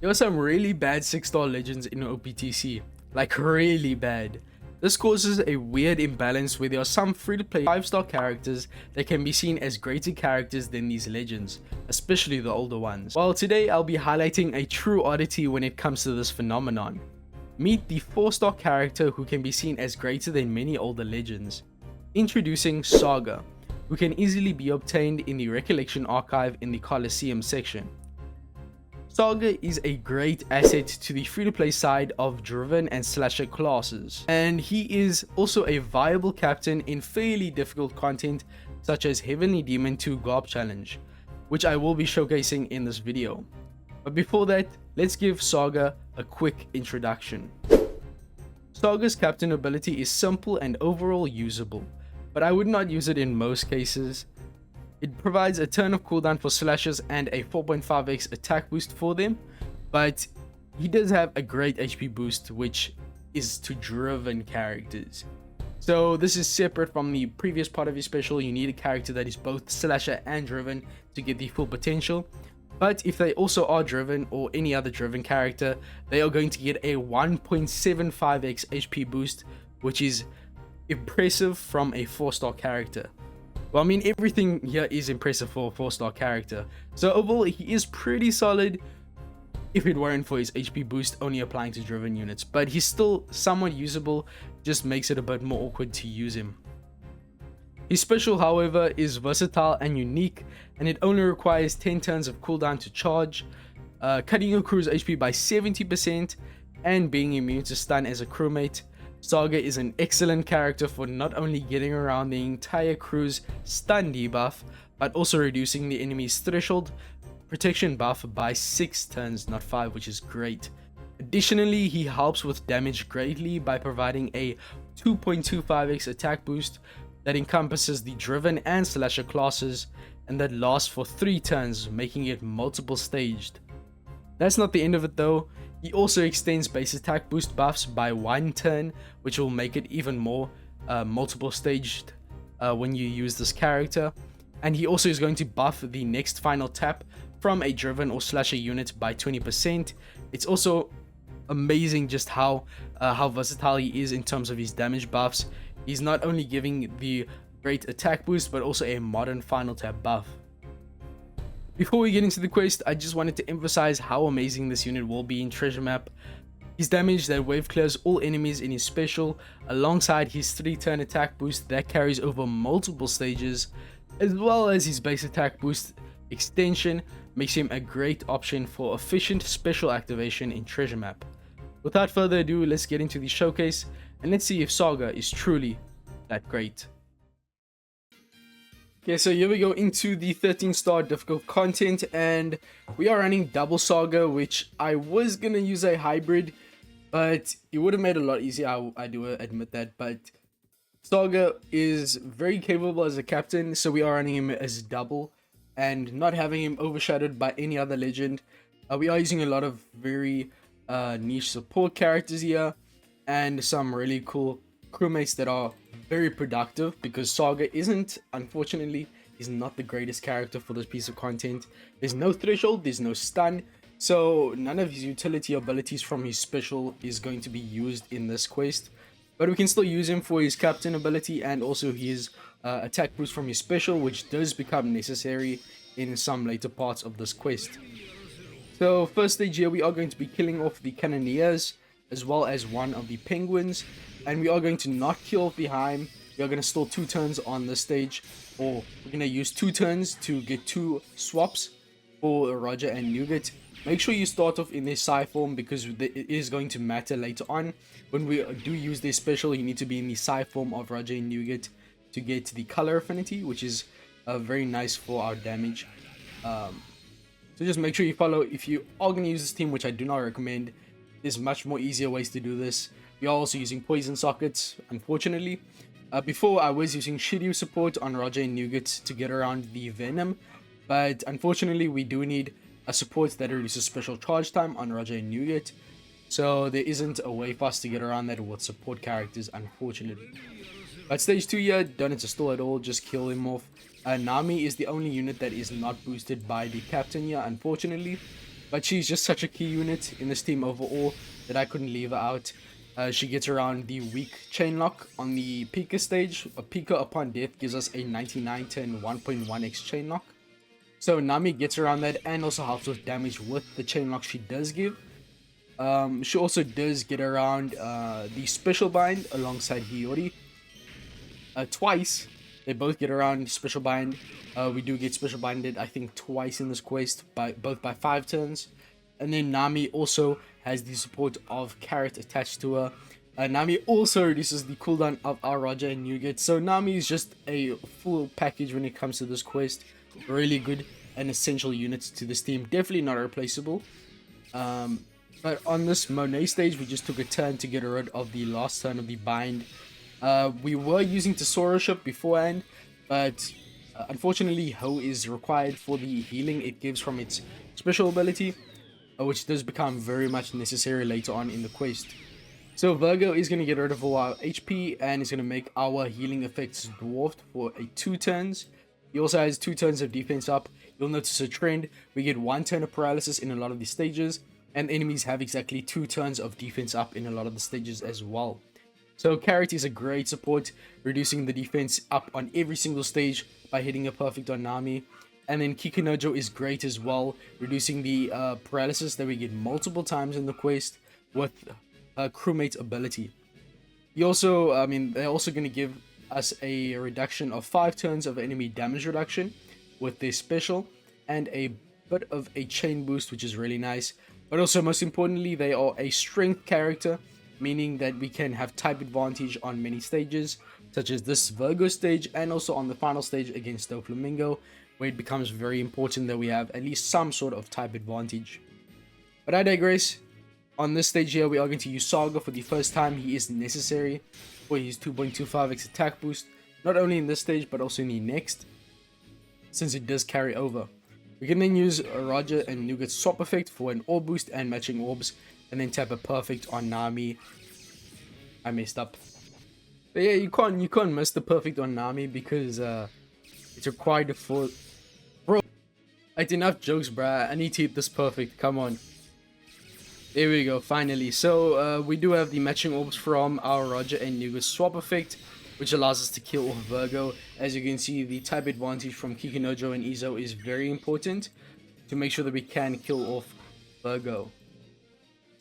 There are some really bad 6-star legends in OPTC, like really bad. This causes a weird imbalance where there are some free-to-play 5-star characters that can be seen as greater characters than these legends, especially the older ones. Well, today I'll be highlighting a true oddity when it comes to this phenomenon. Meet the 4-star character who can be seen as greater than many older legends. Introducing Saga, who can easily be obtained in the Recollection Archive in the Colosseum section. Saga is a great asset to the free-to-play side of Driven and Slasher classes, and he is also a viable captain in fairly difficult content such as Heavenly Demon 2 Garp Challenge, which I will be showcasing in this video. But before that, let's give Saga a quick introduction. Saga's captain ability is simple and overall usable, but I would not use it in most cases. It provides a turn of cooldown for slashers and a 4.5x attack boost for them, but he does have a great HP boost, which is to driven characters. So this is separate from the previous part of your special. You need a character that is both slasher and driven to get the full potential. But if they also are driven or any other driven character, they are going to get a 1.75x HP boost, which is impressive from a 4-star character. Well, I mean, everything here is impressive for a 4-star character. So overall, he is pretty solid if it weren't for his HP boost only applying to driven units. But he's still somewhat usable, just makes it a bit more awkward to use him. His special, however, is versatile and unique, and it only requires 10 turns of cooldown to charge, cutting your crew's HP by 70%, and being immune to stun as a crewmate. Saga is an excellent character for not only getting around the entire crew's stun debuff, but also reducing the enemy's threshold protection buff by 6 turns, not 5, which is great. Additionally, he helps with damage greatly by providing a 2.25x attack boost that encompasses the driven and slasher classes, and that lasts for 3 turns, making it multiple staged. That's not the end of it though. He also extends base attack boost buffs by 1 turn, which will make it even more multiple staged when you use this character. And he also is going to buff the next final tap from a driven or slasher unit by 20%. It's also amazing just how versatile he is in terms of his damage buffs. He's not only giving the great attack boost, but also a modern final tap buff. Before we get into the quest, I just wanted to emphasize how amazing this unit will be in Treasure Map. His damage that wave clears all enemies in his special, alongside his 3-turn attack boost that carries over multiple stages, as well as his base attack boost extension, makes him a great option for efficient special activation in Treasure Map. Without further ado, let's get into the showcase, and let's see if Saga is truly that great. Okay, so here we go into the 13-star difficult content, and we are running double Saga, which I was gonna use a hybrid, but it would have made it a lot easier, I do admit that. But Saga is very capable as a captain, so we are running him as double and not having him overshadowed by any other legend. We are using a lot of very niche support characters here and some really cool crewmates that are very productive, because Saga isn't, unfortunately, is not the greatest character for this piece of content. There's no threshold, there's no stun, so none of his utility abilities from his special is going to be used in this quest. But we can still use him for his captain ability and also his attack boost from his special, which does become necessary in some later parts of this quest. So first stage here, we are going to be killing off the Cannoneers as well as one of the Penguins, and we are going to not kill off the Heim. We are going to store 2 turns on this stage, or we're going to use 2 turns to get 2 swaps for Roger and Nougat. Make sure you start off in their Psi form, because it is going to matter later on. When we do use their special, you need to be in the Psi form of Roger and Nougat to get the color affinity, which is very nice for our damage. So just make sure you follow. If you are going to use this team, which I do not recommend, there's much more easier ways to do this. We are also using poison sockets, unfortunately. Before, I was using Shiryu support on Roger and Nougat to get around the Venom, but unfortunately we do need a support that reduces special charge time on Roger and Nougat, so there isn't a way for us to get around that with support characters, unfortunately. But stage 2 here, don't need to stall at all, just kill him off. Nami is the only unit that is not boosted by the captain here, unfortunately. but she's just such a key unit in this team overall that I couldn't leave her out. She gets around the weak chain lock on the Pika stage. A Pika upon death gives us a 99 turn 1.1x chain lock. So Nami gets around that and also helps with damage with the chain lock she does give. She also does get around the special bind alongside Hiyori. Twice. They both get around special bind. We do get special binded, I think, twice in this quest, both by 5 turns. And then Nami also has the support of Carrot attached to her. Nami also reduces the cooldown of our Roger and Nougat. So Nami is just a full package when it comes to this quest. Really good and essential units to this team. Definitely not replaceable. But on this Monet stage, we just took a turn to get rid of the last turn of the bind. We were using Tesoro Ship beforehand, but unfortunately Ho is required for the healing it gives from its special ability, which does become very much necessary later on in the quest. So Virgo is going to get rid of all our HP and is going to make our healing effects dwarfed for 2 turns. He also has 2 turns of defense up. You'll notice a trend. We get 1 turn of paralysis in a lot of these stages, and enemies have exactly 2 turns of defense up in a lot of the stages as well. So Carrot is a great support, reducing the defense up on every single stage by hitting a perfect on Nami. And then Kikunojo is great as well, reducing the paralysis that we get multiple times in the quest with her crewmate ability. They're also going to give us a reduction of 5 turns of enemy damage reduction with their special, and a bit of a chain boost, which is really nice. But also, most importantly, they are a strength character, meaning that we can have type advantage on many stages, such as this Virgo stage, and also on the final stage against Doflamingo, where it becomes very important that we have at least some sort of type advantage. But I digress. On this stage here, we are going to use Saga for the first time. He is necessary for his 2.25x attack boost, not only in this stage, but also in the next, since it does carry over. We can then use Roger and Nougat swap effect for an orb boost and matching orbs, and then tap a perfect on Nami. I messed up. But yeah, you can't miss the perfect on Nami because it's required for... Bro, like, enough jokes, bruh. I need to hit this perfect. Come on. There we go, finally. So we do have the matching orbs from our Roger and Nougat swap effect, which allows us to kill off Virgo. As you can see, the type advantage from Kikunojo and Izo is very important to make sure that we can kill off Virgo.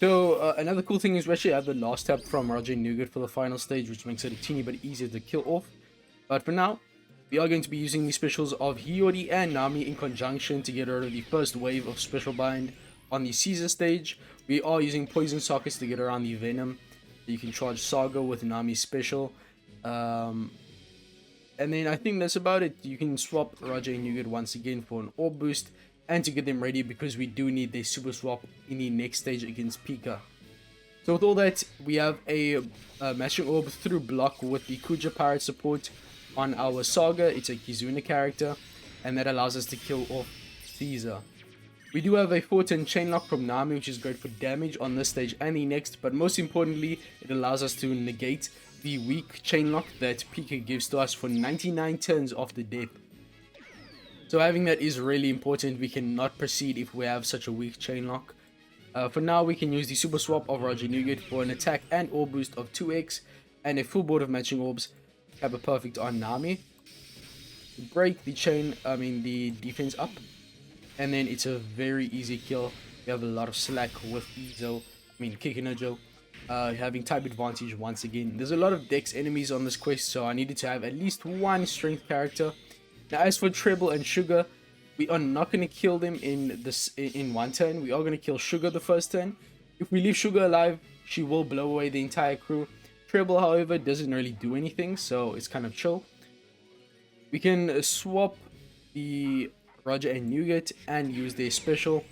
So another cool thing is we actually have the last tap from Roger and Nougat for the final stage, which makes it a teeny bit easier to kill off. But for now, we are going to be using the specials of Hiyori and Nami in conjunction to get rid of the first wave of special bind on the Caesar stage. We are using poison sockets to get around the venom. You can charge Saga with Nami's special. And then I think that's about it. You can swap Roger and Nougat once again for an orb boost and to get them ready, because we do need their super swap in the next stage against Pika. So with all that, we have a matching orb through block with the Kuja pirate support on our Saga. It's a Kizuna character, and that allows us to kill off Caesar. We do have a 4-turn chain lock from Nami, which is great for damage on this stage and the next, but most importantly, it allows us to negate the weak chain lock that Pika gives to us for 99 turns after death. So having that is really important. We cannot proceed if we have such a weak chain lock. For now, we can use the super swap of Roger Nougat for an attack and orb boost of 2x and a full board of matching orbs. Have a perfect on Nami. Break the the defense up. And then it's a very easy kill. We have a lot of slack with Kikunojo. Having type advantage once again. There's a lot of dex enemies on this quest, so I needed to have at least one strength character. Now as for Treble and Sugar, we are not going to kill them in one turn. We are going to kill Sugar the first turn. If we leave Sugar alive, she will blow away the entire crew. Treble, however, doesn't really do anything, so it's kind of chill. We can swap the Roger and Nougat and use their special.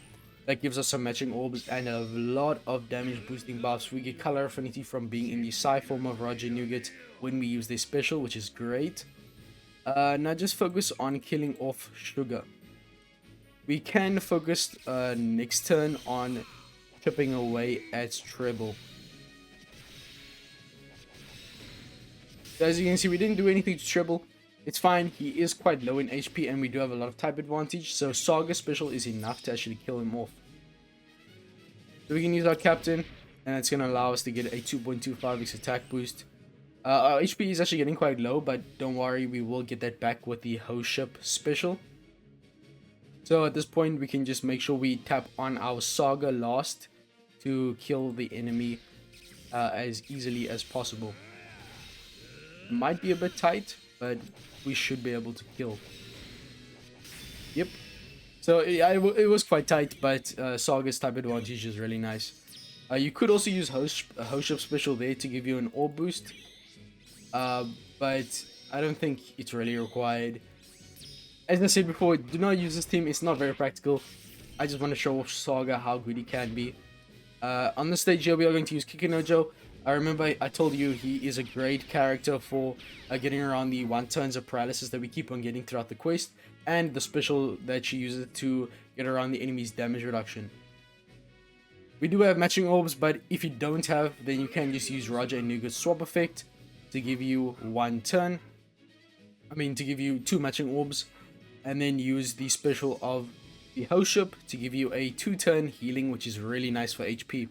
That gives us some matching orbs and a lot of damage boosting buffs. We get color affinity from being in the Psi form of Roger and Nougat when we use their special, which is great. Now just focus on killing off Sugar. We can focus next turn on chipping away at Treble. So as you can see, we didn't do anything to Treble. It's fine, he is quite low in HP and we do have a lot of type advantage, so Saga special is enough to actually kill him off. So we can use our captain, and it's going to allow us to get a 2.25x attack boost. Our HP is actually getting quite low, but don't worry, we will get that back with the host ship special. So at this point, we can just make sure we tap on our Saga last to kill the enemy as easily as possible. Might be a bit tight, but we should be able to kill. Yep. So yeah, it was quite tight, but Saga's type advantage is really nice. You could also use host ship special there to give you an orb boost, but I don't think it's really required. As I said before, do not use this team. It's not very practical. I just want to show off Saga how good he can be. On the stage here, we are going to use Kikunojo. I remember I told you he is a great character for getting around the 1 turns of paralysis that we keep on getting throughout the quest, and the special that she uses to get around the enemy's damage reduction. We do have matching orbs, but if you don't have, then you can just use Roger and Nougat's swap effect to give you 1 turn. I mean, to give you 2 matching orbs, and then use the special of the host ship to give you a 2-turn healing, which is really nice for HP.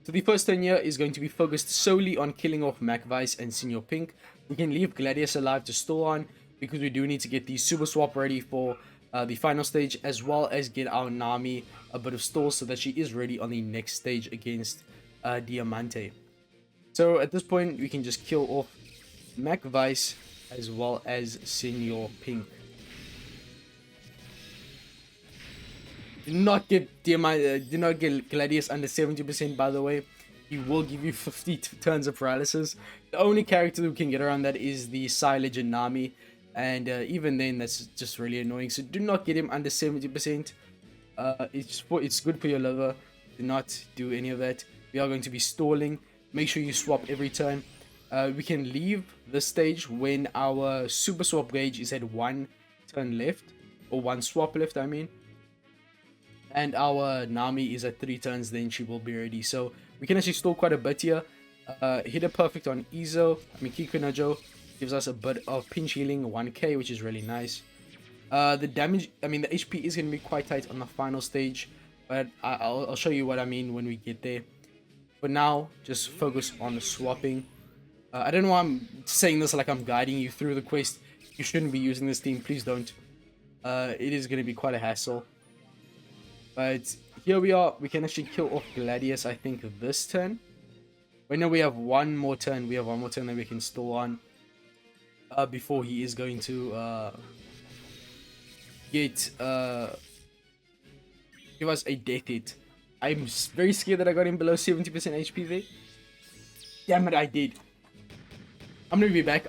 So the first turn here is going to be focused solely on killing off MacVice and Senior Pink. We can leave Gladius alive to stall on, because we do need to get the super swap ready for the final stage, as well as get our Nami a bit of stall so that she is ready on the next stage against Diamante. So at this point, we can just kill off MacVice as well as Senior Pink. Do not get Gladius under 70%, by the way. He will give you 50 turns of paralysis. The only character who can get around that is the Silage and Nami, and even then that's just really annoying. So do not get him under 70%. It's good for your liver. Do not do any of that. We are going to be stalling. Make sure you swap every turn. We can leave the stage when our super swap gauge is at 1 turn left, or 1 swap left, I mean. And our Nami is at 3 turns, then she will be ready. So we can actually stall quite a bit here. Hit a perfect on Kikunojo gives us a bit of pinch healing, 1k, which is really nice. The damage, the HP is going to be quite tight on the final stage, but I'll show you what I mean when we get there. For now, just focus on swapping. I don't know why I'm saying this like I'm guiding you through the quest. You shouldn't be using this team, please don't. It is going to be quite a hassle. But here we are. We can actually kill off Gladius, I think, this turn. Wait, no, we have one more turn. We have one more turn that we can stall on. Before he is going to give us a death hit. I'm very scared that I got him below 70% HP there. Damn it, I did. I'm gonna be back.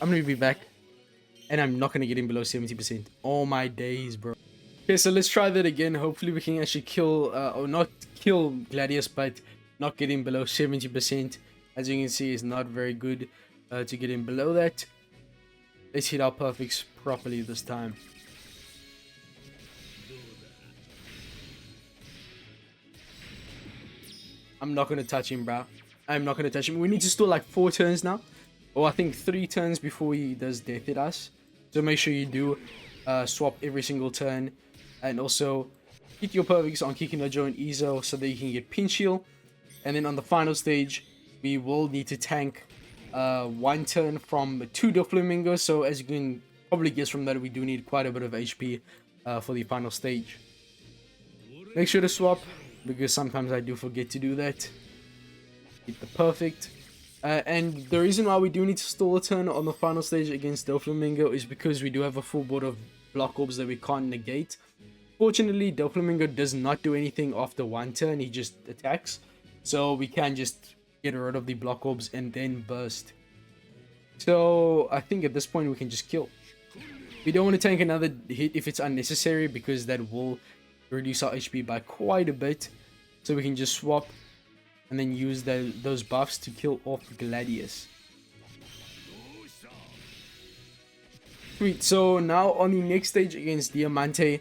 And I'm not gonna get him below 70%. Oh my days, bro. Okay, so let's try that again. Hopefully we can actually kill, or not kill Gladius, but not get him below 70%. As you can see, it's not very good to get him below that. Let's hit our perfects properly this time. I'm not going to touch him, bro. I'm not going to touch him. We need to stall like 4 turns now. Or I think 3 turns before he does death hit us. So make sure you do swap every single turn. And also hit your perfects on Kikunojo and Izo so that you can get pinch heal. And then on the final stage, we will need to tank 1 turn from 2 Doflamingo. So as you can probably guess from that, we do need quite a bit of HP for the final stage. Make sure to swap, because sometimes I do forget to do that. Hit the perfect. And the reason why we do need to stall a turn on the final stage against Doflamingo is because we do have a full board of block orbs that we can't negate. Fortunately, Doflamingo does not do anything after 1 turn, he just attacks. So we can just get rid of the block orbs and then burst. So I think at this point we can just kill. We don't want to tank another hit if it's unnecessary, because that will reduce our HP by quite a bit. So we can just swap and then use those buffs to kill off Gladius. Sweet, so now on the next stage against Diamante,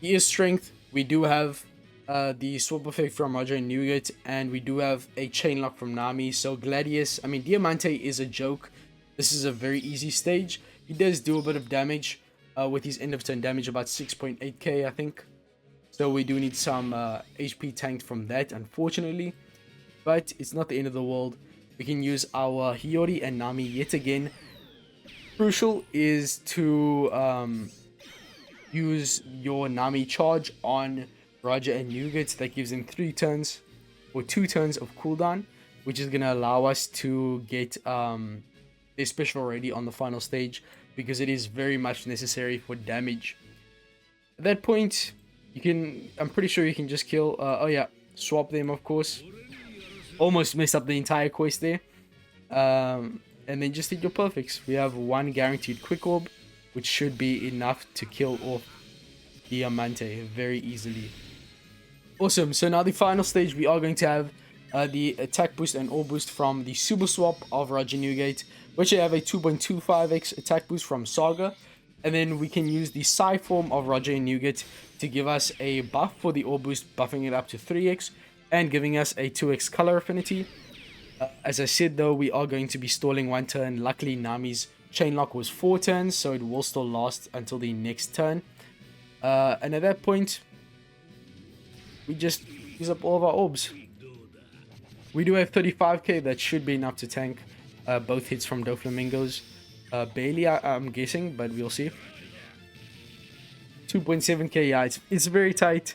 he is strength. We do have the swap effect from Roger and Nougat, and we do have a chain lock from Nami. So Diamante is a joke. This is a very easy stage. He does do a bit of damage with his end of turn damage, about 6.8k I think. So we do need some HP tanked from that, unfortunately. but it's not the end of the world. We can use our Hiyori and Nami yet again. Crucial is to use your Nami charge on Roger and Nougat. That gives them 3 turns or 2 turns of cooldown, which is going to allow us to get their special ready on the final stage, because it is very much necessary for damage. At that point, I'm pretty sure you can just kill, oh yeah, swap them, of course. Almost messed up the entire quest there. And then just hit your perfects. We have 1 guaranteed quick orb, which should be enough to kill off Diamante very easily. Awesome. So now the final stage, we are going to have the attack boost and orb boost from the super swap of Roger Newgate, which I have a 2.25x attack boost from Saga. And then we can use the Psi form of Roger and Newgate to give us a buff for the orb boost, buffing it up to 3x and giving us a 2x color affinity. As I said though, we are going to be stalling 1 turn. Luckily Nami's chain lock was 4 turns, so it will still last until the next turn. And at that point, we just use up all of our orbs. We do have 35k, that should be enough to tank both hits from Doflamingos. Barely, I'm guessing, but we'll see. 2.7k, yeah, it's very tight.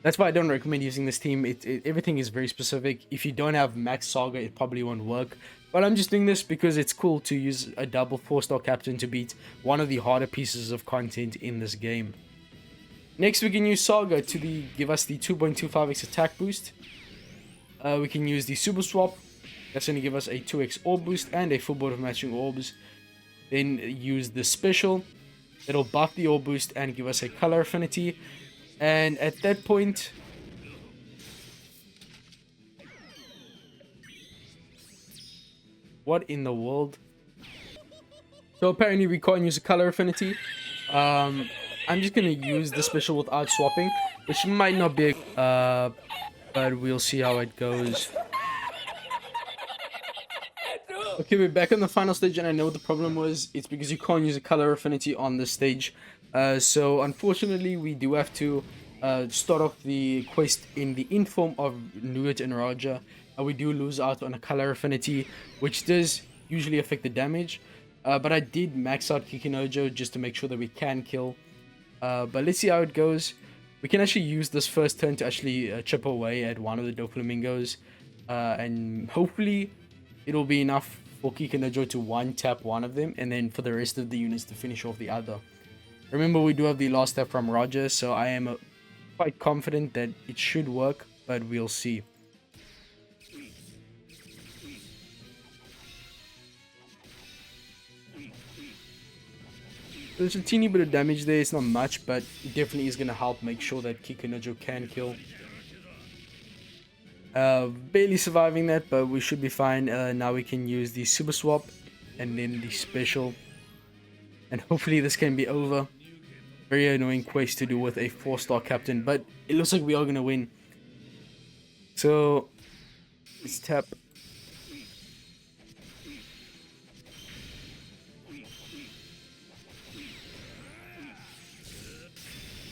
That's why I don't recommend using this team. Everything is very specific. If you don't have max Saga, it probably won't work. But I'm just doing this because it's cool to use a double 4-star captain to beat one of the harder pieces of content in this game. Next, we can use Saga to give us the 2.25x attack boost. We can use the super swap. That's going to give us a 2x orb boost and a full board of matching orbs. Then use the special. It'll buff the orb boost and give us a color affinity. And at that point, what in the world? So apparently we can't use a color affinity. I'm just gonna use the special without swapping, which might not be but we'll see how it goes. Okay, we're back on the final stage, and I know what the problem was. It's because you can't use a color affinity on this stage. So unfortunately, we do have to start off the quest in the inform of Nougat and Raja. We do lose out on a color affinity, which does usually affect the damage. But I did max out Kikinojo just to make sure that we can kill. But let's see how it goes. We can actually use this first turn to actually chip away at one of the Doflamingos. And hopefully it'll be enough for Kikinojo to one-tap one of them, and then for the rest of the units to finish off the other. Remember, we do have the last tap from Roger, so I am quite confident that it should work, but we'll see. There's a teeny bit of damage there. It's not much, but it definitely is going to help make sure that Kikinojo can kill. Barely surviving that, but we should be fine. Now we can use the super swap and then the special, and hopefully this can be over. Very annoying quest to do with a 4-star captain, but it looks like we are gonna win. So let's tap.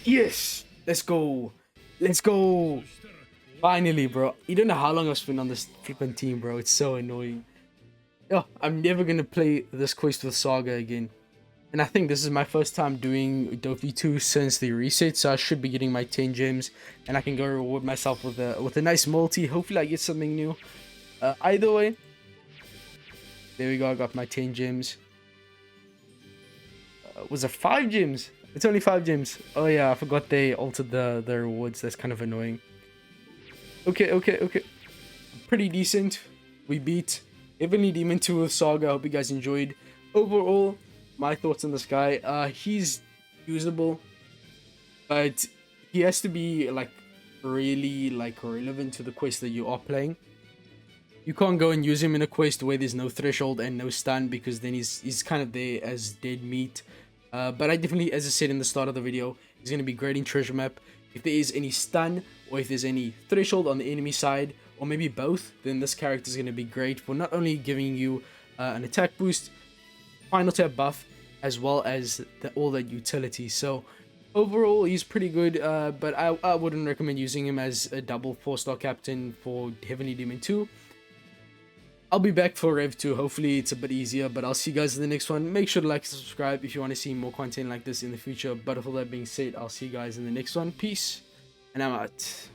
Yes, let's go. Let's go. Finally, bro. You don't know how long I've spent on this flipping team, bro. It's so annoying. Oh, I'm never gonna play this quest with Saga again. And I think this is my first time doing Doffy 2 since the reset, so I should be getting my 10 gems, and I can go reward myself with a nice multi. Hopefully I get something new. Either way, there we go. I got my 10 gems. Was it 5 gems? It's only 5 gems. Oh yeah, I forgot they altered the rewards. That's kind of annoying. Okay. Pretty decent. We beat Heavenly Demon 2 with Saga. I hope you guys enjoyed. Overall, my thoughts on this guy. He's usable, but he has to be really relevant to the quest that you are playing. You can't go and use him in a quest where there's no threshold and no stun, because then he's kind of there as dead meat. But I definitely, as I said in the start of the video, he's going to be great in treasure map. If there is any stun, or if there's any threshold on the enemy side, or maybe both, then this character is going to be great for not only giving you an attack boost, final tap buff, as well as all that utility. So Overall, he's pretty good, but I wouldn't recommend using him as a double 4-star captain for Heavenly Demon 2. I'll be back for Rev 2. Hopefully it's a bit easier, but I'll see you guys in the next one. Make sure to like and subscribe if you want to see more content like this in the future. But with all that being said, I'll see you guys in the next one. Peace, and I'm out.